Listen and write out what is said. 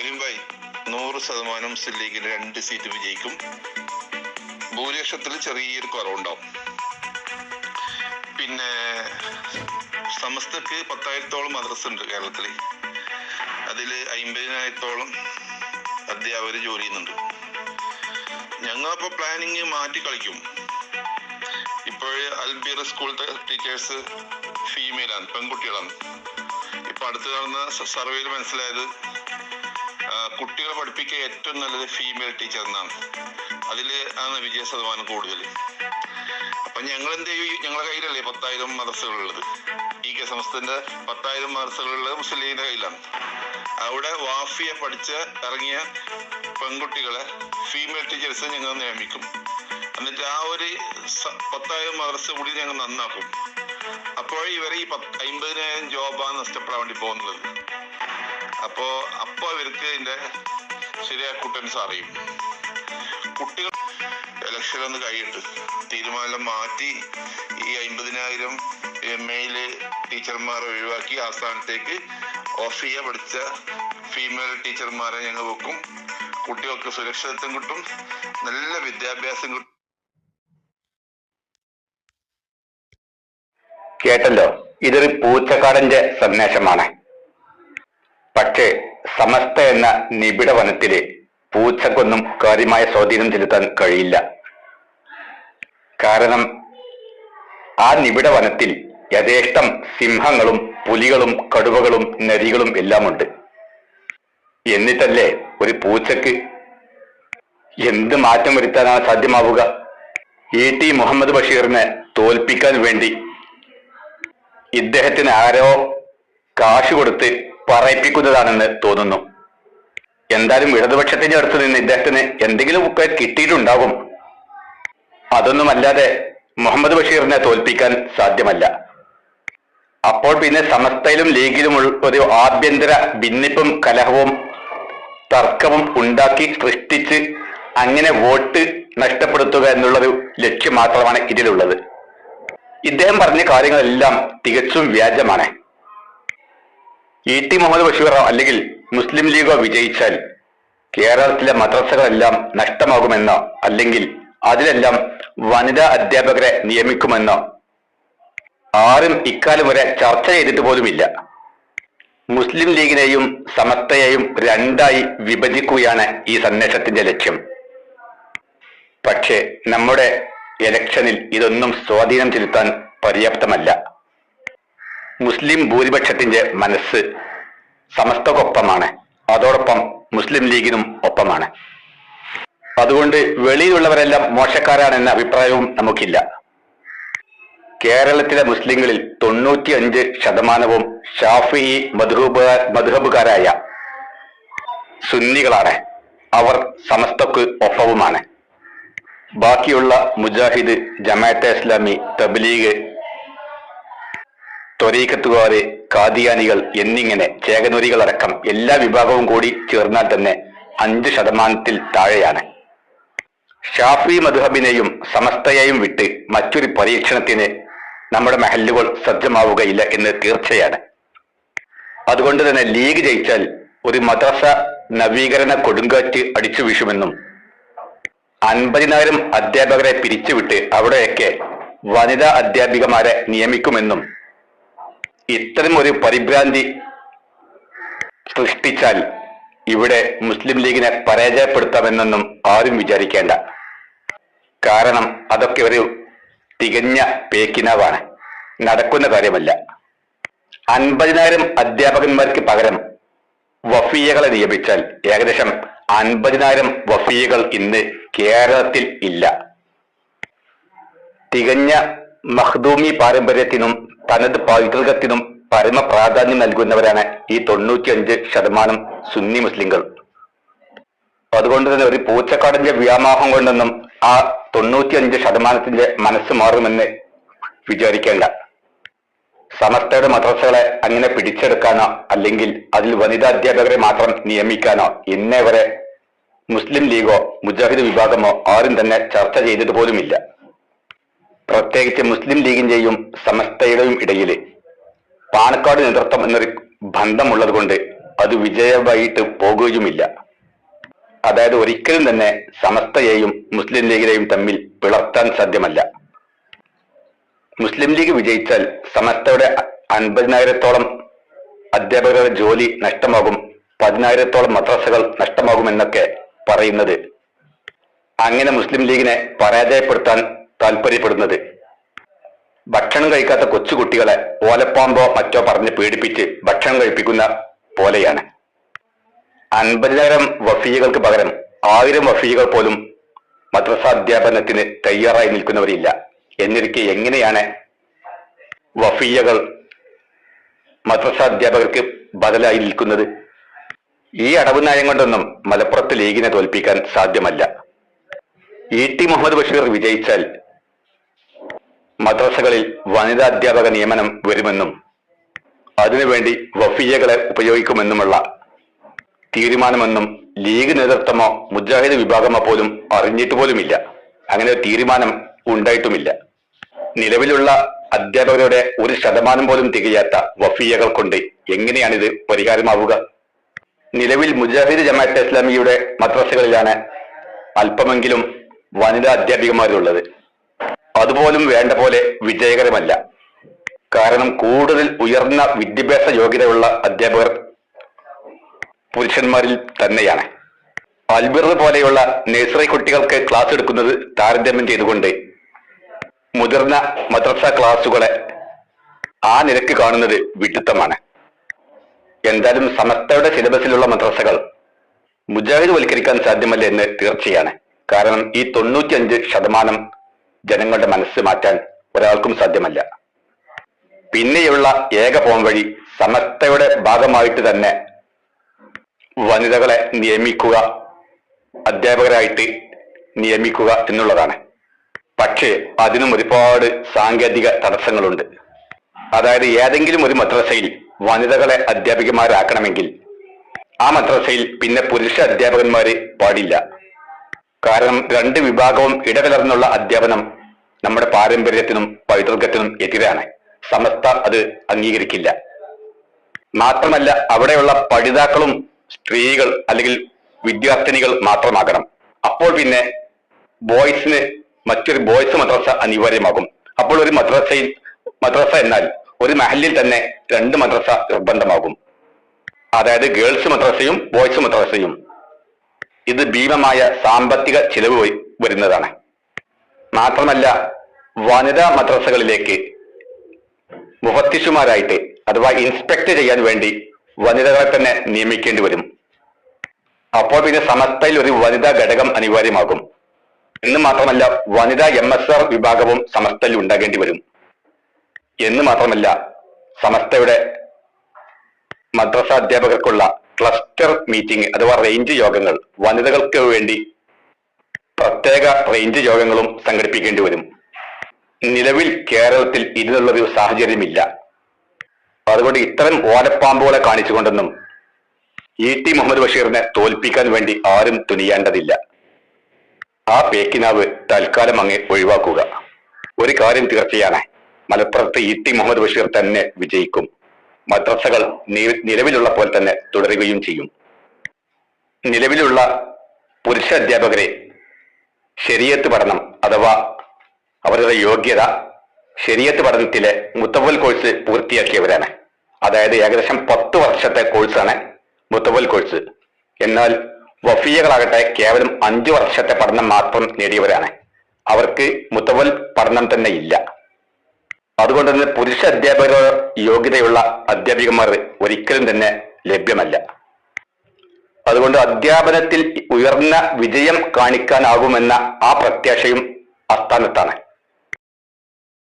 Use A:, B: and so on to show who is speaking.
A: കരീം ഭായ് 100% മുസ്ലിം ലീഗിൽ 2 സീറ്റ് വിജയിക്കും. ഭൂരിപക്ഷത്തിൽ ചെറിയൊരു കുറവുണ്ടാവും. പിന്നെ സമസ്തക്ക് 10,000-ഓളം മദ്രസ ഉണ്ട് കേരളത്തിൽ. അതിൽ 50,000-ഓളം അധ്യാപകർ ജോലി ചെയ്യുന്നുണ്ട്. ഞങ്ങളിപ്പോൾ പ്ലാനിങ് മാറ്റി കളിക്കും. ഇപ്പോൾ അൽബീർ സ്കൂളിലത്തെ ടീച്ചേഴ്സ് ഫീമെയിലാണ്, പെൺകുട്ടികളാണ്. ഇപ്പൊ അടുത്ത് നടന്ന സർവേയിൽ മനസ്സിലായത് കുട്ടികളെ പഠിപ്പിക്കാൻ ഏറ്റവും നല്ലത് ഫീമെയിൽ ടീച്ചർ എന്നാണ്. അതിൽ ആണ് വിജയ ശതമാനം കൂടുതൽ. അപ്പൊ ഞങ്ങൾ എന്ത് ചെയ്യും? ഞങ്ങളുടെ കയ്യിലല്ലേ 10,000 മദ്രസകളുള്ളത്. ഈ കെ സമസ്തന്റെ 10,000 മദ്രസകളുള്ളത് മുസ്ലിം ലീഗിന്റെ കയ്യിലാണ്. അവിടെ വാഫിയ പഠിച്ച് ഇറങ്ങിയ പെൺകുട്ടികളെ ഫീമെയിൽ ടീച്ചേഴ്സ് ഞങ്ങൾ നിയമിക്കും. എന്നിട്ട് ആ ഒരു 10,000 മദ്രസ കൂടി ഞങ്ങൾ നന്നാക്കും. അപ്പോൾ ഇവരെ ഈ 50,000 ജോബാണ് നഷ്ടപ്പെടാൻ വേണ്ടി പോകുന്നത്. അപ്പോ ഇവർക്ക് ഇതിന്റെ ശരിയായ കുട്ടൻസ് അറിയും. കുട്ടികൾ ഇലക്ഷൻ ഒന്ന് കഴിയിട്ട് തീരുമാനം മാറ്റി ഈ 50,000 മെയിൽ ടീച്ചർമാരെ ഒഴിവാക്കി ആ സ്ഥാനത്തേക്ക് ഓഫിയ പഠിച്ച ഫീമെയിൽ ടീച്ചർമാരെ ഞങ്ങൾ വെക്കും. കുട്ടികൾക്ക് സുരക്ഷിതത്വം കിട്ടും, നല്ല വിദ്യാഭ്യാസം കിട്ടും.
B: കേട്ടല്ലോ, ഇതൊരു പൂച്ചക്കാടന്റെ സന്ദേശമാണ്. പക്ഷേ സമസ്ത എന്ന നിബിഡ വനത്തില് പൂച്ചക്കൊന്നും കാര്യമായ സ്വാധീനം ചെലുത്താൻ കഴിയില്ല. കാരണം ആ നിബിഡ വനത്തിൽ യഥേഷ്ടം സിംഹങ്ങളും പുലികളും കടുവകളും നരികളും എല്ലാമുണ്ട്. എന്നിട്ടല്ലേ ഒരു പൂച്ചക്ക് എന്ത് മാറ്റം വരുത്താനാണ് സാധ്യമാവുക? ET മുഹമ്മദ് ബഷീറിനെ തോൽപ്പിക്കാൻ വേണ്ടി ഇദ്ദേഹത്തിന് ആരോ കാശ് കൊടുത്ത് പറയിപ്പിക്കുന്നതാണെന്ന് തോന്നുന്നു. എന്തായാലും ഇടതുപക്ഷത്തിന്റെ അടുത്ത് നിന്ന് ഇദ്ദേഹത്തിന് എന്തെങ്കിലും ഒക്കെ കിട്ടിയിട്ടുണ്ടാകും. അതൊന്നുമല്ലാതെ മുഹമ്മദ് ബഷീറിനെ തോൽപ്പിക്കാൻ സാധ്യമല്ല. അപ്പോൾ പിന്നെ സമസ്തയിലും ലീഗിലും ഒരു ആഭ്യന്തര ഭിന്നിപ്പും കലഹവും തർക്കവും ഉണ്ടാക്കി സൃഷ്ടിച്ച് അങ്ങനെ വോട്ട് നഷ്ടപ്പെടുത്തുക എന്നുള്ളൊരു ലക്ഷ്യം മാത്രമാണ് ഇതിലുള്ളത്. ഇദ്ദേഹം പറഞ്ഞ കാര്യങ്ങളെല്ലാം തികച്ചും വ്യാജമാണ്. ET മുഹമ്മദ് ബഷീറോ അല്ലെങ്കിൽ മുസ്ലിം ലീഗോ വിജയിച്ചാൽ കേരളത്തിലെ മദ്രസകളെല്ലാം നഷ്ടമാകുമെന്നോ അല്ലെങ്കിൽ അതിലെല്ലാം വനിതാ അധ്യാപകരെ നിയമിക്കുമെന്നോ ആരും ഇക്കാലം വരെ ചർച്ച ചെയ്തിട്ട് പോലുമില്ല. മുസ്ലിം ലീഗിനെയും സമസ്തയെയും രണ്ടായി വിഭജിക്കുകയാണ് ഈ സന്ദേശത്തിന്റെ ലക്ഷ്യം. പക്ഷേ നമ്മുടെ ഇലക്ഷനിൽ ഇതൊന്നും സ്വാധീനം ചെലുത്താൻ പര്യാപ്തമല്ല. മുസ്ലിം ഭൂരിപക്ഷത്തിന്റെ മനസ്സ് സമസ്തക്കൊപ്പമാണ്, അതോടൊപ്പം മുസ്ലിം ലീഗിനും ഒപ്പമാണ്. അതുകൊണ്ട് വെളിയിലുള്ളവരെല്ലാം മോശക്കാരാണെന്ന അഭിപ്രായവും നമുക്കില്ല. കേരളത്തിലെ മുസ്ലിങ്ങളിൽ 95% ഷാഫിഈ മദ്ഹബുകാരായ സുന്നികളാണ്. അവർ സമസ്തക്ക് ഒപ്പവുമാണ്. ബാക്കിയുള്ള മുജാഹിദ്, ജമാഅത്തെ ഇസ്ലാമി, തബ്ലീഗ്, ത്വരീഖത്തുകാര്, ഖാദിയാനികൾ എന്നിങ്ങനെ ചേകനൂരികളടക്കം എല്ലാ വിഭാഗവും കൂടി ചേർന്നാൽ തന്നെ 5% താഴെയാണ്. ഷാഫി മദ്ഹബിനെയും സമസ്തയെയും വിട്ട് മറ്റൊരു പരീക്ഷണത്തിന് നമ്മുടെ മഹല്ലുകൾ സജ്ജമാവുകയില്ല എന്ന് തീർച്ചയാണ്. അതുകൊണ്ട് തന്നെ ലീഗ് ജയിച്ചാൽ ഒരു മദ്രസ നവീകരണ കൊടുങ്കാറ്റ് അടിച്ചു വീശുമെന്നും 50,000 അധ്യാപകരെ പിരിച്ചുവിട്ട് അവിടെയൊക്കെ വനിതാ അധ്യാപികമാരെ നിയമിക്കുമെന്നും ഇത്തരം ഒരു പരിഭ്രാന്തി സൃഷ്ടിച്ചാൽ ഇവിടെ മുസ്ലിം ലീഗിനെ പരാജയപ്പെടുത്താമെന്നൊന്നും ആരും വിചാരിക്കേണ്ട. കാരണം അതൊക്കെ ഒരു തികഞ്ഞ പേക്കിനാവാണ്, നടക്കുന്ന കാര്യമല്ല. 50,000 അധ്യാപകന്മാർക്ക് പകരം വഫിയകളെ നിയമിച്ചാൽ ഏകദേശം 50,000 വഫിയകൾ ഇന്ന് കേരളത്തിൽ ഇല്ല. തികഞ്ഞ മഖ്ദൂമി പാരമ്പര്യത്തിനും തനത് പൈതൃകത്തിനും പരമ പ്രാധാന്യം നൽകുന്നവരാണ് ഈ 95% സുന്നി മുസ്ലിങ്ങൾ. അതുകൊണ്ട് തന്നെ ഒരു പൂച്ചക്കാടിന്റെ വ്യാമോഹം കൊണ്ടൊന്നും ആ 95% മനസ്സ് മാറുമെന്ന് വിചാരിക്കേണ്ട. സമസ്തയുടെ മദ്രസകളെ അങ്ങനെ പിടിച്ചെടുക്കാനോ അല്ലെങ്കിൽ അതിൽ വനിതാ അധ്യാപകരെ മാത്രം നിയമിക്കാനോ ഇന്നേ വരെ മുസ്ലിം ലീഗോ മുജാഹിദ് വിഭാഗമോ ആരും തന്നെ ചർച്ച ചെയ്തിട്ട് പോലുമില്ല. പ്രത്യേകിച്ച് മുസ്ലിം ലീഗിന്റെയും സമസ്തയുടെയും ഇടയിൽ പാണക്കാട് നേതൃത്വം എന്നൊരു ബന്ധമുള്ളത് കൊണ്ട് അത് വിജയമായിട്ട് പോകുകയുമില്ല. അതായത് ഒരിക്കലും തന്നെ സമസ്തയെയും മുസ്ലിം ലീഗിനെയും തമ്മിൽ പിളർത്താൻ സാധ്യമല്ല. മുസ്ലിം ലീഗ് വിജയിച്ചാൽ സമസ്തയുടെ 50,000-ഓളം അധ്യാപകരുടെ ജോലി നഷ്ടമാകും, 10,000-ഓളം മദ്രസകൾ നഷ്ടമാകുമെന്നൊക്കെ പറയുന്നത് അങ്ങനെ മുസ്ലിം ലീഗിനെ പരാജയപ്പെടുത്താൻ താല്പര്യപ്പെടുന്നത് ഭക്ഷണം കഴിക്കാത്ത കൊച്ചുകുട്ടികളെ ഓലപ്പാമ്പോ മറ്റോ പറഞ്ഞ് പീഡിപ്പിച്ച് ഭക്ഷണം കഴിപ്പിക്കുന്ന പോലെയാണ്. 50,000 വഫീകൾക്ക് പകരം 1000 വഫീകൾ പോലും മദ്രസ അധ്യാപനത്തിന് തയ്യാറായി നിൽക്കുന്നവരില്ല. എന്നിരിക്കെ എങ്ങനെയാണ് വഫീയകൾ മദ്രസ അധ്യാപകർക്ക് ബദലായി നിൽക്കുന്നത്? ഈ അടവ് നയം കൊണ്ടൊന്നും മലപ്പുറത്ത് ലീഗിനെ തോൽപ്പിക്കാൻ സാധ്യമല്ല. ടി മുഹമ്മദ് ബഷീർ വിജയിച്ചാൽ മദ്രസകളിൽ വനിതാ അധ്യാപക നിയമനം വരുമെന്നും അതിനുവേണ്ടി വഫീയകളെ ഉപയോഗിക്കുമെന്നുമുള്ള തീരുമാനമൊന്നും ലീഗ് നേതൃത്വമോ മുജാഹിദ് വിഭാഗമോ പോലും അറിഞ്ഞിട്ട് പോലുമില്ല. അങ്ങനെ ഒരു തീരുമാനം ഉണ്ടായിട്ടുമില്ല. നിലവിലുള്ള അധ്യാപകരുടെ 1% പോലും തികയാത്ത വഫീയകൾ കൊണ്ട് എങ്ങനെയാണിത് പരിഹാരമാവുക? നിലവിൽ മുജാഹിദ് ജമാഅത്തെ ഇസ്ലാമിയുടെ മദ്രസകളിലാണ് അല്പമെങ്കിലും വനിതാ അധ്യാപികമാരുള്ളത്. അതുപോലും വേണ്ട പോലെ വിജയകരമല്ല. കാരണം കൂടുതൽ ഉയർന്ന വിദ്യാഭ്യാസ യോഗ്യതയുള്ള അധ്യാപകർ പുരുഷന്മാരിൽ തന്നെയാണ്. അൽബിർ പോലെയുള്ള നഴ്സറി കുട്ടികൾക്ക് ക്ലാസ് എടുക്കുന്നത് താരതമ്യം ചെയ്തുകൊണ്ട് മുതിർന്ന മദ്രസ ക്ലാസുകളെ ആ നിരക്ക് കാണുന്നത് വിഡിത്തമാണ്. എന്തായാലും സമസ്തയുടെ സിലബസിലുള്ള മദ്രസകൾ മുജാഹിദ് വൽക്കരിക്കാൻ സാധ്യമല്ല എന്ന് തീർച്ചയാണ്. കാരണം ഈ 95% ജനങ്ങളുടെ മനസ്സ് മാറ്റാൻ ഒരാൾക്കും സാധ്യമല്ല. പിന്നെയുള്ള ഏക പോംവഴി സമസ്തയുടെ ഭാഗമായിട്ട് തന്നെ വനിതകളെ നിയമിക്കുക, അധ്യാപകരായിട്ട് നിയമിക്കുക എന്നുള്ളതാണ്. പക്ഷേ അതിനും ഒരുപാട് സാങ്കേതിക തടസ്സങ്ങളുണ്ട്. അതായത് ഏതെങ്കിലും ഒരു മദ്രസയിൽ വനിതകളെ അധ്യാപികമാരാക്കണമെങ്കിൽ ആ മദ്രസയിൽ പിന്നെ പുരുഷ അധ്യാപകന്മാര് പാടില്ല. കാരണം 2 വിഭാഗവും ഇടകലർന്നുള്ള അധ്യാപനം നമ്മുടെ പാരമ്പര്യത്തിനും പൈതൃകത്തിനും എതിരാണ്. സമസ്ത അത് അംഗീകരിക്കില്ല. മാത്രമല്ല അവിടെയുള്ള പഠിതാക്കളും സ്ത്രീകൾ അല്ലെങ്കിൽ വിദ്യാർത്ഥിനികൾ മാത്രമാകണം. അപ്പോൾ പിന്നെ ബോയ്സിന് മറ്റൊരു ബോയ്സ് മദ്രസ അനിവാര്യമാകും. അപ്പോൾ ഒരു മദ്രസ എന്നാൽ ഒരു മഹല്ലിൽ തന്നെ 2 മദ്രസ നിർബന്ധമാകും. അതായത് ഗേൾസ് മദ്രസയും ബോയ്സ് മദ്രസയും. ഇത് ഭീമമായ സാമ്പത്തിക ചിലവ് വരുന്നതാണ്. മാത്രമല്ല വനിതാ മദ്രസകളിലേക്ക് മുഫത്തിഷുമാരായിട്ട് അഥവാ ഇൻസ്പെക്ട് ചെയ്യാൻ വേണ്ടി വനിതകളെ തന്നെ നിയമിക്കേണ്ടി വരും. അപ്പോൾ പിന്നെ സമസ്തയിൽ ഒരു വനിതാ ഘടകം അനിവാര്യമാകും. എന്ന് മാത്രമല്ല വനിതാ MSR വിഭാഗവും സമസ്തയിൽ ഉണ്ടാകേണ്ടി വരും. എന്ന് മാത്രമല്ല സമസ്തയുടെ മദ്രസ അധ്യാപകർക്കുള്ള ക്ലസ്റ്റർ മീറ്റിംഗ് അഥവാ റേഞ്ച് യോഗങ്ങൾ, വനിതകൾക്ക് വേണ്ടി പ്രത്യേക റേഞ്ച് യോഗങ്ങളും സംഘടിപ്പിക്കേണ്ടി വരും. നിലവിൽ കേരളത്തിൽ ഇതിനുള്ളൊരു സാഹചര്യമില്ല. അതുകൊണ്ട് ഇത്തരം ഓലപ്പാമ്പുകളെ കാണിച്ചുകൊണ്ടൊന്നും ടി മുഹമ്മദ് ബഷീറിനെ തോൽപ്പിക്കാൻ വേണ്ടി ആരും തുനിയേണ്ടതില്ല. ആ പേക്കിനാവ് തൽക്കാലം അങ്ങ് ഒഴിവാക്കുക. ഒരു കാര്യം തീർച്ചയാണ്, മലപ്പുറത്ത് ടി മുഹമ്മദ് ബഷീർ തന്നെ വിജയിക്കും. മദ്രസകൾ നിലവിലുള്ള പോലെ തന്നെ തുടരുകയും ചെയ്യും. നിലവിലുള്ള പുരുഷ അധ്യാപകരെ ശരീഅത്ത് പഠനം അഥവാ അവരുടെ യോഗ്യത ശരീഅത്ത് പഠനത്തിലെ മുത്തവൽ കോഴ്സ് പൂർത്തിയാക്കിയവരാണ്. അതായത് ഏകദേശം 10 വർഷത്തെ കോഴ്സാണ് മുത്തവൽ കോഴ്സ്. എന്നാൽ വഫീയകളാകട്ടെ കേവലം 5 വർഷത്തെ പഠനം മാത്രം നേടിയവരാണ്. അവർക്ക് മുത്തവൽ പഠനം തന്നെ ഇല്ല. അതുകൊണ്ട് തന്നെ പുരുഷ അധ്യാപകരുടെ യോഗ്യതയുള്ള അധ്യാപികമാർ ഒരിക്കലും തന്നെ ലഭ്യമല്ല. അതുകൊണ്ട് അധ്യാപനത്തിൽ ഉയർന്ന വിജയം കാണിക്കാനാകുമെന്ന ആ പ്രത്യാശയും അസ്ഥാനത്താണ്.